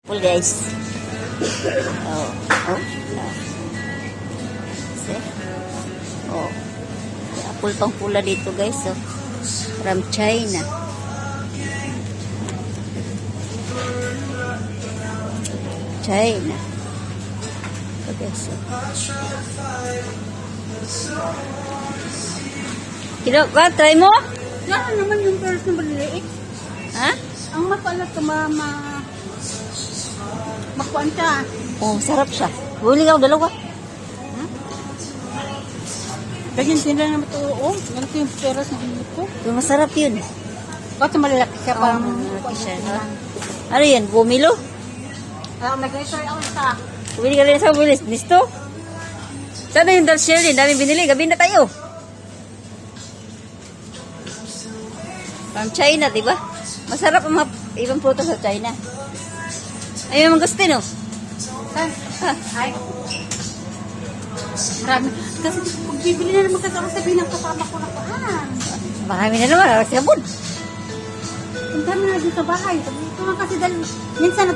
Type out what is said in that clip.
Apple guys. Oh, oh, no. See? Oh. May apple pang pula dito guys. Oh. From China. China. So guys. Oh. Kino, ba? Try mo? Yan naman yung first na maliliit. Ha? Ang mapalat ka makuan siya. Oh, sarap siya. Huli ka, dalawa. Ganyan din lang naman ito. Oh, ganito yung peras na dito. So, masarap yun. Bakit malalaki siya pa? Malaki siya, no? Ano yan? Bumilo? Nag-research ako sa... Bumili ka rin sa bulis. Listo? Sana yung Darshell din. Dami binili. Gabi na tayo. From China, di ba? Masarap ang mga ibang prutas sa China. Ayun ang gusto, no? Saan? Ay. Marami. Kasi pag bibili na naman kasi ako sabihin ng kasama ko na kuhan. Marami na naman. Sabon. Ang dami na dito sa bahay. Ito nga kasi dahil minsan